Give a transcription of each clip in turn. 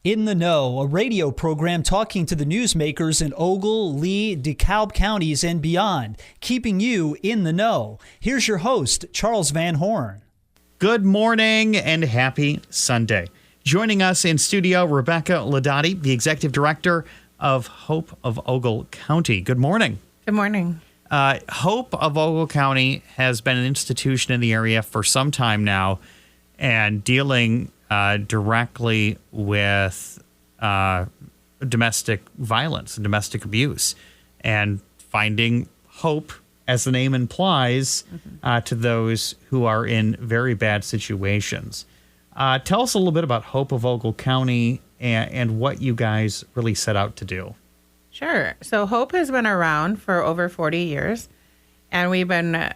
In the Know, a radio program talking to the newsmakers in Ogle, Lee, DeKalb counties and beyond, keeping you in the know. Here's your host, Charles Van Horn. Good morning and happy Sunday. Joining us in studio, Rebecca Laudati, the Executive Director of Hope of Ogle County. Good morning. Good morning. Hope of Ogle County has been an institution in the area for some time now and dealing directly with domestic violence and domestic abuse and finding hope, as the name implies, to those who are in very bad situations. Tell us a little bit about Hope of Ogle County and what you guys really set out to do. Sure. So Hope has been around for over 40 years, and we've been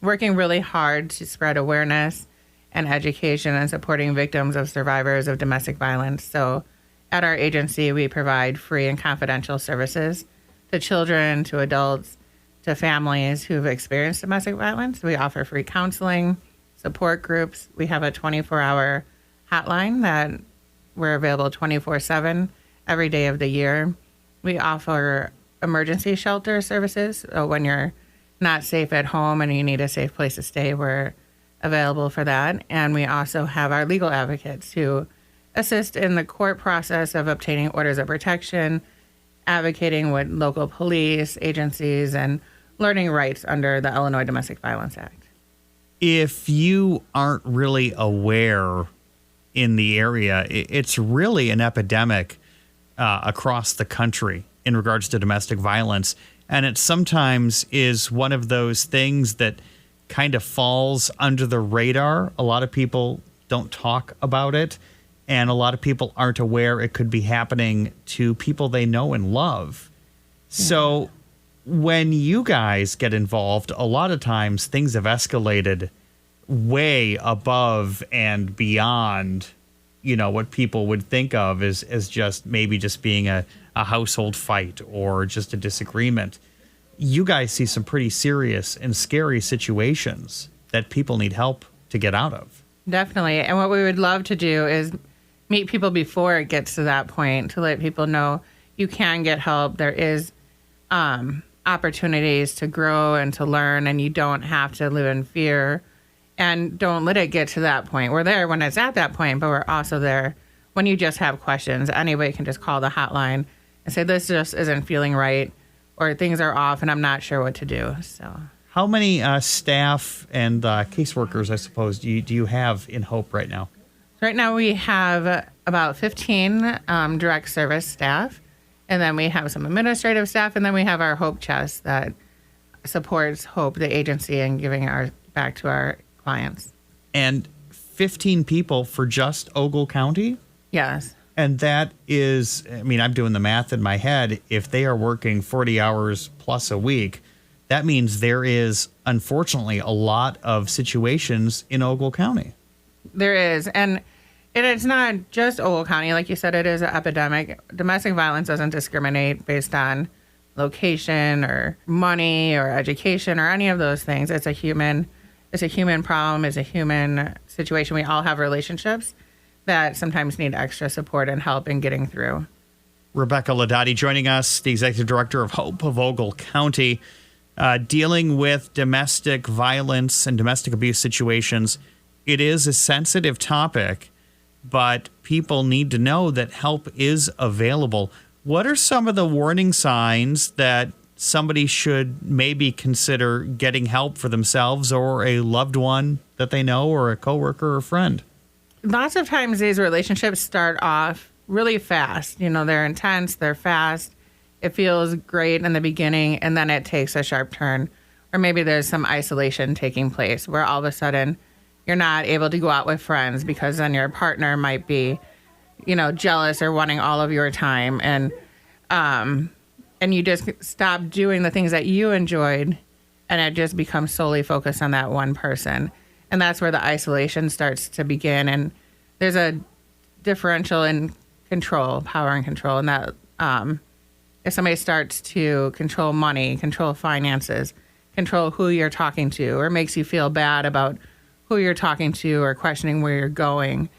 working really hard to spread awareness and education and supporting victims of survivors of domestic violence. So at our agency, we provide free and confidential services to children, to adults, to families who've experienced domestic violence. We offer free counseling, support groups. We have a 24-hour hotline that we're available 24/7 every day of the year. We offer emergency shelter services. So when you're not safe at home and you need a safe place to stay, we're available for that. And we also have our legal advocates who assist in the court process of obtaining orders of protection, advocating with local police agencies, and learning rights under the Illinois Domestic Violence Act. If you aren't really aware in the area, it's really an epidemic across the country in regards to domestic violence. And it sometimes is one of those things that kind of falls under the radar. A lot of people don't talk about it, and a lot of people aren't aware it could be happening to people they know and love. So when you guys get involved, a lot of times things have escalated way above and beyond, you know, what people would think of as just maybe just being a household fight or just a disagreement. You guys see some pretty serious and scary situations that people need help to get out of. Definitely. And what we would love to do is meet people before it gets to that point, to let people know you can get help. There is opportunities to grow and to learn, and you don't have to live in fear. And don't let it get to that point. We're there when it's at that point, but we're also there when you just have questions. Anybody can just call the hotline and say, this just isn't feeling right, or things are off and I'm not sure what to do. So, how many staff and caseworkers, I suppose, do you have in Hope right now? Right now we have about 15 direct service staff, and then we have some administrative staff, and then we have our Hope Chest that supports Hope, the agency, and giving our back to our clients. And 15 people for just Ogle County? Yes. And that is, I mean, I'm doing the math in my head. If they are working 40 hours plus a week, that means there is, unfortunately, a lot of situations in Ogle County. There is. And it's not just Ogle County. Like you said, it is an epidemic. Domestic violence doesn't discriminate based on location or money or education or any of those things. It's a human problem. It's a human situation. We all have relationships that sometimes need extra support and help in getting through. Rebecca Laudati joining us, the Executive Director of Hope of Ogle County, dealing with domestic violence and domestic abuse situations. It is a sensitive topic, but people need to know that help is available. What are some of the warning signs that somebody should maybe consider getting help for themselves or a loved one that they know or a coworker or friend? Lots of times these relationships start off really fast. You know, they're intense, they're fast. It feels great in the beginning, and then it takes a sharp turn. Or maybe there's some isolation taking place where all of a sudden you're not able to go out with friends because then your partner might be, you know, jealous or wanting all of your time. And you just stop doing the things that you enjoyed, and it just becomes solely focused on that one person. And that's where the isolation starts to begin. And there's a differential in control, power and control. And that if somebody starts to control money, control finances, control who you're talking to, or makes you feel bad about who you're talking to or questioning where you're going,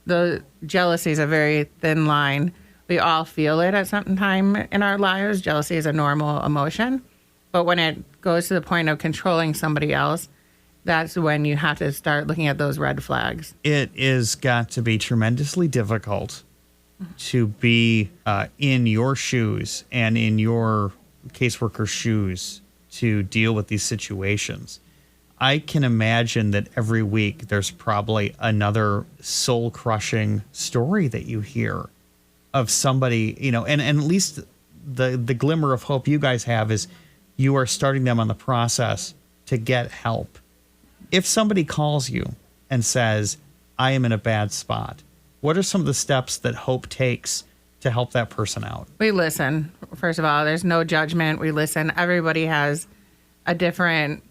the jealousy is a very thin line. We all feel it at some time in our lives. Jealousy is a normal emotion. But when it goes to the point of controlling somebody else, that's when you have to start looking at those red flags. It is got to be tremendously difficult to be in your shoes and in your caseworker's shoes to deal with these situations. I can imagine that every week there's probably another soul-crushing story that you hear of somebody, and at least the glimmer of hope you guys have is you are starting them on the process to get help. If somebody calls you and says, I am in a bad spot, what are some of the steps that Hope takes to help that person out? We listen. First of all, there's no judgment. We listen. Everybody has a different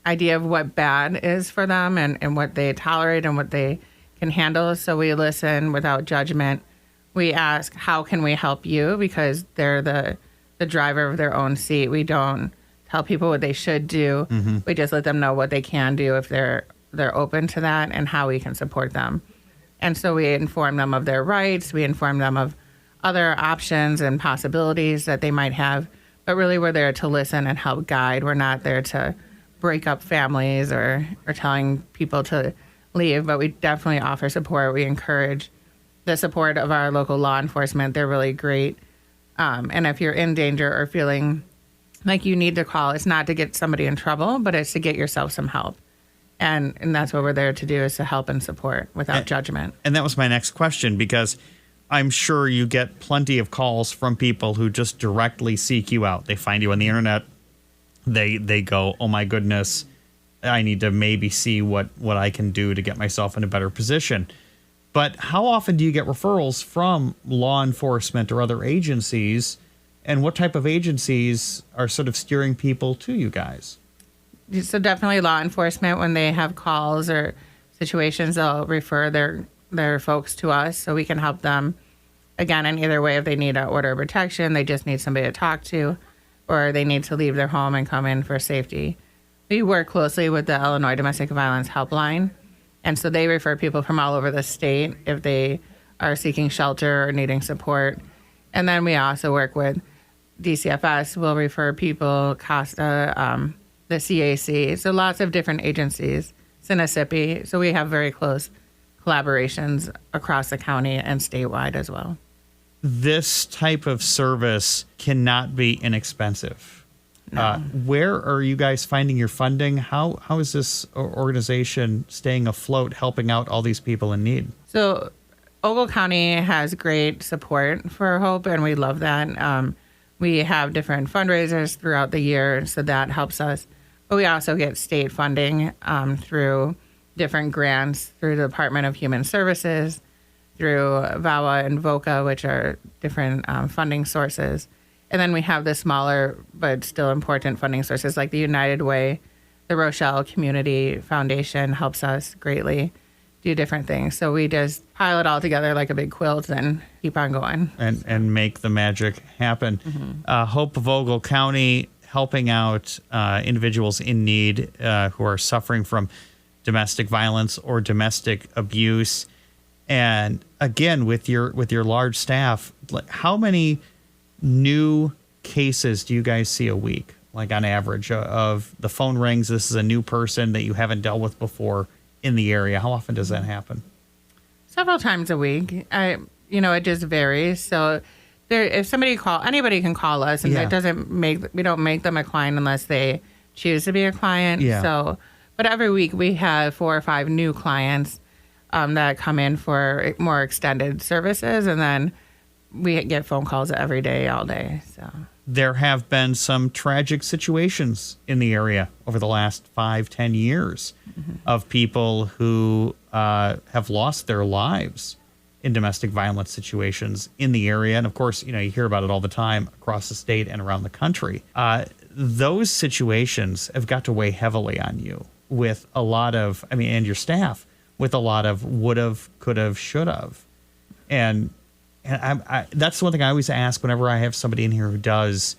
idea of what bad is for them and what they tolerate and what they can handle. So we listen without judgment. We ask, how can we help you? Because they're the driver of their own seat. We don't tell people what they should do. Mm-hmm. We just let them know what they can do if they're open to that and how we can support them. And so we inform them of their rights. We inform them of other options and possibilities that they might have. But really, we're there to listen and help guide. We're not there to break up families or telling people to leave, but we definitely offer support. We encourage the support of our local law enforcement. They're really great. And if you're in danger or feeling like you need to call, it's not to get somebody in trouble, but it's to get yourself some help. And that's what we're there to do, is to help and support without judgment. And that was my next question, because I'm sure you get plenty of calls from people who just directly seek you out. They find you on the internet. They go, oh my goodness, I need to maybe see what I can do to get myself in a better position. But how often do you get referrals from law enforcement or other agencies? And what type of agencies are sort of steering people to you guys? So definitely law enforcement, when they have calls or situations, they'll refer their folks to us so we can help them. Again, in either way, if they need an order of protection, they just need somebody to talk to, or they need to leave their home and come in for safety. We work closely with the Illinois Domestic Violence Helpline, and so they refer people from all over the state if they are seeking shelter or needing support. And then we also work with DCFS. We'll refer people, CASTA, the CAC, so lots of different agencies, Sinissippi. So we have very close collaborations across the county and statewide as well. This type of service cannot be inexpensive. No. Where are you guys finding your funding? How is this organization staying afloat, helping out all these people in need? So Ogle County has great support for Hope, and we love that. We have different fundraisers throughout the year, so that helps us. But we also get state funding through different grants through the Department of Human Services, through VAWA and VOCA, which are different funding sources. And then we have the smaller but still important funding sources like the United Way. The Rochelle Community Foundation helps us greatly do different things. So we just pile it all together like a big quilt and keep on going. And make the magic happen. Mm-hmm. Hope of Ogle County, helping out individuals in need who are suffering from domestic violence or domestic abuse. And again, with your large staff, how many new cases do you guys see a week? Like on average, of the phone rings, this is a new person that you haven't dealt with before in the area. How often does that happen? Several times a week. It just varies. So if anybody can call us, and we don't make them a client unless they choose to be a client. Yeah. So, but every week we have 4 or 5 new clients that come in for more extended services, and then we get phone calls every day, all day. So there have been some tragic situations in the area over the last 5-10 years of people who have lost their lives in domestic violence situations in the area. And of course, you hear about it all the time across the state and around the country. Those situations have got to weigh heavily on you with a lot of, and your staff, with a lot of would've, could've, should've. And that's one thing I always ask whenever I have somebody in here who does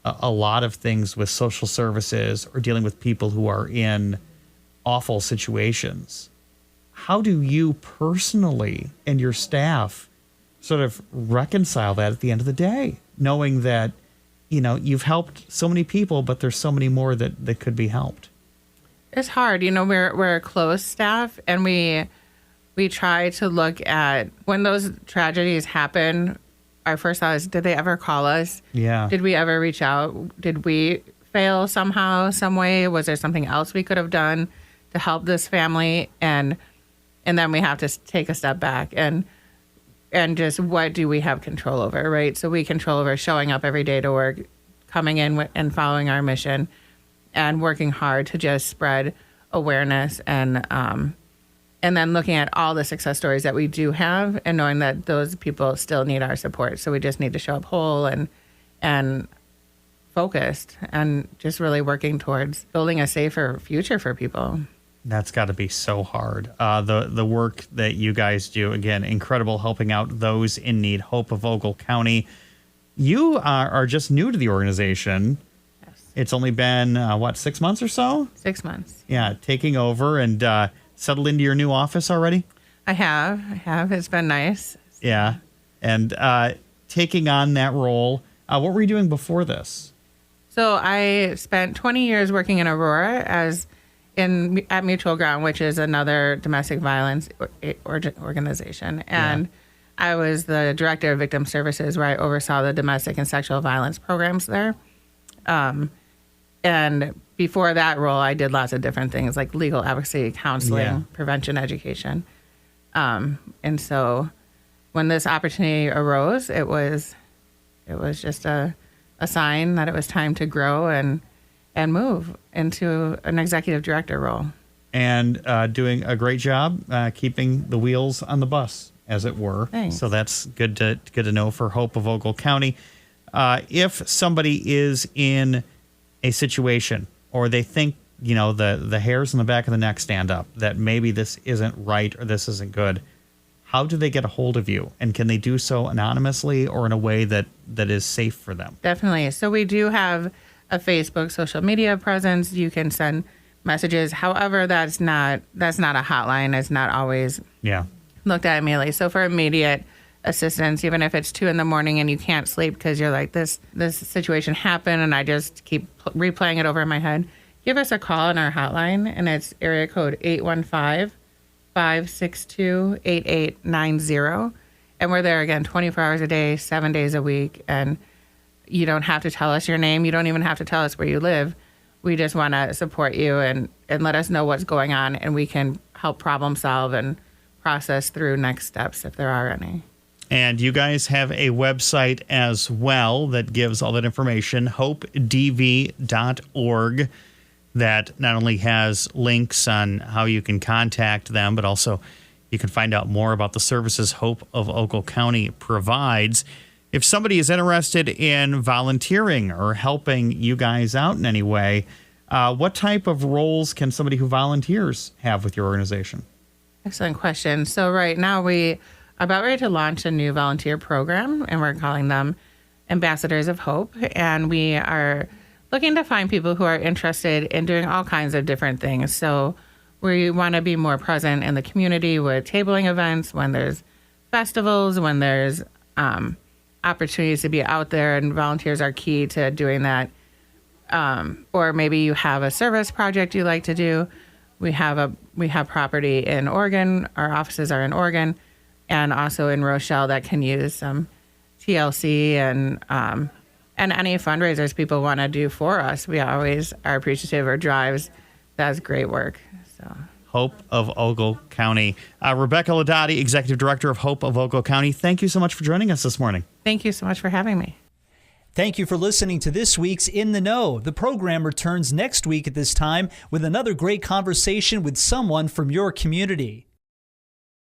a lot of things with social services or dealing with people who are in awful situations. how do you personally and your staff sort of reconcile that at the end of the day, knowing that, you've helped so many people, but there's so many more that could be helped? It's hard. We're a close staff, and we try to look at when those tragedies happen. Our first thought is, did they ever call us? Yeah. Did we ever reach out? Did we fail somehow, some way? Was there something else we could have done to help this family? And then we have to take a step back and just, what do we have control over, right? So we control over showing up every day to work, coming in and following our mission, and working hard to just spread awareness, and then looking at all the success stories that we do have, and knowing that those people still need our support. So we just need to show up whole and focused, and just really working towards building a safer future for people. That's got to be so hard. The work that you guys do, again, incredible, helping out those in need. Hope of Ogle County. You are just new to the organization. Yes. It's only been, 6 months or so? 6 months. Yeah, taking over and settled into your new office already? I have. It's been nice. Yeah. And taking on that role, what were you doing before this? So I spent 20 years working in Aurora at Mutual Ground, which is another domestic violence organization. And I was the director of victim services, where I oversaw the domestic and sexual violence programs there. And before that role, I did lots of different things like legal advocacy, counseling, prevention, education. And so when this opportunity arose, it was just a sign that it was time to grow and move into an executive director role. And doing a great job keeping the wheels on the bus, as it were. Thanks. So that's good to know for Hope of Ogle County. If somebody is in a situation, or they think, the hairs on the back of the neck stand up, that maybe this isn't right or this isn't good, how do they get a hold of you? And can they do so anonymously or in a way that is safe for them? Definitely. So we do have a Facebook social media presence. You can send messages. However, that's not a hotline. It's not always looked at immediately. So for immediate assistance, even if it's 2 a.m. and you can't sleep because you're like, this situation happened and I just keep replaying it over in my head, give us a call on our hotline, and it's area code 815-562-8890. And we're there again 24 hours a day, 7 days a week. And you don't have to tell us your name. You don't even have to tell us where you live. We just want to support you and let us know what's going on, and we can help problem solve and process through next steps if there are any. And you guys have a website as well that gives all that information, hopedv.org, that not only has links on how you can contact them, but also you can find out more about the services Hope of Ogle County provides. If somebody is interested in volunteering or helping you guys out in any way, what type of roles can somebody who volunteers have with your organization? Excellent question. So right now we are about ready to launch a new volunteer program, and we're calling them Ambassadors of Hope. And we are looking to find people who are interested in doing all kinds of different things. So we want to be more present in the community with tabling events, when there's festivals, when there's opportunities to be out there, and volunteers are key to doing that. Or maybe you have a service project you like to do. We have property in Oregon. Our offices are in Oregon, and also in Rochelle, that can use some TLC and any fundraisers people want to do for us. We always are appreciative, or drives. That's great work. So. Hope of Ogle County. Rebecca Laudati, Executive Director of Hope of Ogle County, thank you so much for joining us this morning. Thank you so much for having me. Thank you for listening to this week's In the Know. The program returns next week at this time with another great conversation with someone from your community.